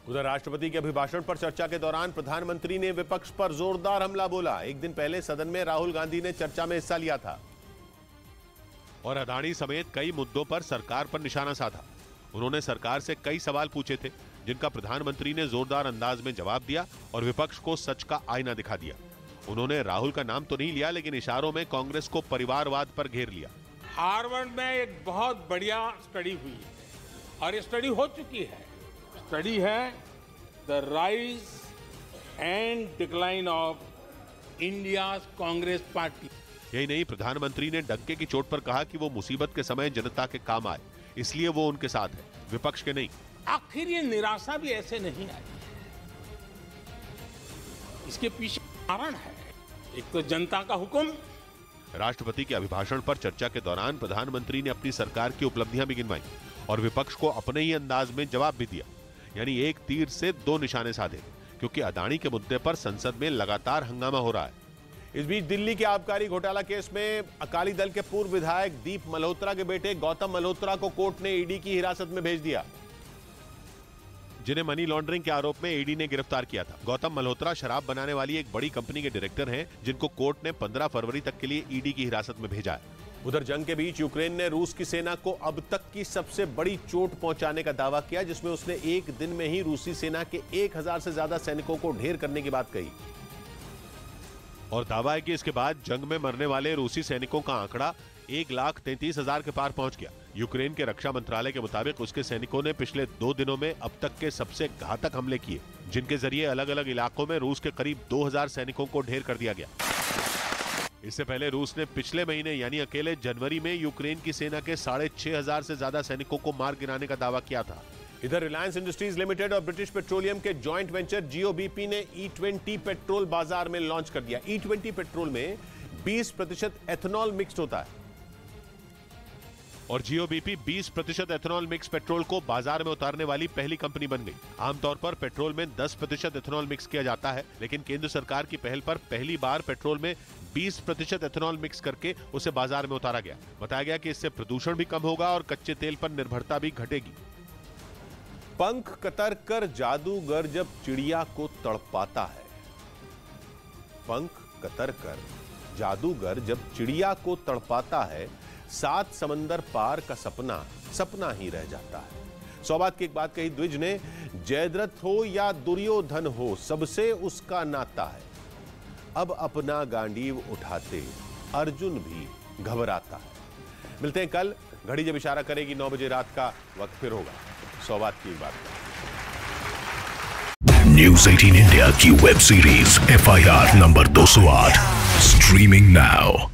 उधर राष्ट्रपति के अभिभाषण पर चर्चा के दौरान प्रधानमंत्री ने विपक्ष पर जोरदार हमला बोला। एक दिन पहले सदन में राहुल गांधी ने चर्चा में हिस्सा लिया था और अदानी समेत कई मुद्दों पर सरकार पर निशाना साधा। उन्होंने सरकार से कई सवाल पूछे थे, जिनका प्रधानमंत्री ने जोरदार अंदाज में जवाब दिया और विपक्ष को सच का आईना दिखा दिया। उन्होंने राहुल का नाम तो नहीं लिया, लेकिन इशारों में कांग्रेस को परिवारवाद पर घेर लिया। हार्वर्ड में एक बहुत बढ़िया स्टडी हुई है और ये स्टडी हो चुकी है। स्टडी है the rise and decline of India Congress party. यही नहीं, प्रधानमंत्री ने डंके की चोट पर कहा कि वो मुसीबत के समय जनता के काम आए, इसलिए वो उनके साथ है, विपक्ष के नहीं। आखिर ये निराशा भी ऐसे नहीं आई, इसके पीछे कारण है। एक तो जनता का हुक्म। राष्ट्रपति के अभिभाषण पर चर्चा के दौरान प्रधानमंत्री ने अपनी सरकार की उपलब्धियां भी गिनवाई और विपक्ष को अपने ही अंदाज में जवाब भी दिया। यानी एक तीर से दो निशाने साधे, क्योंकि अदानी के मुद्दे पर संसद में लगातार हंगामा हो रहा है। इस बीच दिल्ली के आबकारी घोटाला केस में अकाली दल के पूर्व विधायक दीप मल्होत्रा के बेटे गौतम मल्होत्रा को कोर्ट ने ईडी की हिरासत में भेज दिया, जिन्हें मनी लॉन्ड्रिंग के आरोप में ईडी ने गिरफ्तार किया था। गौतम मल्होत्रा शराब बनाने वाली एक बड़ी कंपनी के डायरेक्टर हैं, जिनको कोर्ट ने 15 फरवरी तक के लिए ईडी की हिरासत में भेजा है। उधर जंग के बीच यूक्रेन ने रूस की सेना को अब तक की सबसे बड़ी चोट पहुंचाने का दावा किया, जिसमें उसने एक दिन में ही रूसी सेना के 1000 से ज्यादा सैनिकों को ढेर करने की बात कही और दावा है कि इसके बाद जंग में मरने वाले रूसी सैनिकों का आंकड़ा 1,33,000 के पार पहुंच गया। यूक्रेन के रक्षा मंत्रालय के मुताबिक उसके सैनिकों ने पिछले 2 दिनों में अब तक के सबसे घातक हमले किए, जिनके जरिए अलग अलग इलाकों में रूस के करीब 2000 सैनिकों को ढेर कर दिया गया। इससे पहले रूस ने पिछले महीने यानी अकेले जनवरी में यूक्रेन की सेना के 6,500 से ज्यादा सैनिकों को मार गिराने का दावा किया था। इधर रिलायंस इंडस्ट्रीज लिमिटेड और ब्रिटिश पेट्रोलियम के जॉइंट वेंचर जीओबीपी ने E20 पेट्रोल बाजार में लॉन्च कर दिया। E20 पेट्रोल में 20% एथेनॉल मिक्स्ड होता है और जीओबीपी 20% एथेनॉल मिक्स पेट्रोल को बाजार में उतारने वाली पहली कंपनी बन गई। आमतौर पर पेट्रोल में 10% एथेनॉल मिक्स किया जाता है, लेकिन केंद्र सरकार की पहल पर पहली बार पेट्रोल में 20% एथेनॉल मिक्स करके उसे बाजार में उतारा गया। बताया गया कि इससे प्रदूषण भी कम होगा और कच्चे तेल पर निर्भरता भी घटेगी। पंख कतर कर जादूगर जब चिड़िया को तड़पाता है, पंख कतर कर जादूगर जब चिड़िया को तड़पाता है, 7 समंदर पार का सपना सपना ही रह जाता है। सौबात की एक बात कही द्विज ने, जयद्रथ हो या दुर्योधन हो, सबसे उसका नाता है। अब अपना गांडीव उठाते अर्जुन भी घबराता है। मिलते हैं कल, घड़ी जब इशारा करेगी 9 बजे रात का वक्त फिर होगा। सौबात की बात। न्यूज़ 18 इंडिया की web series FIR number 208 streaming now.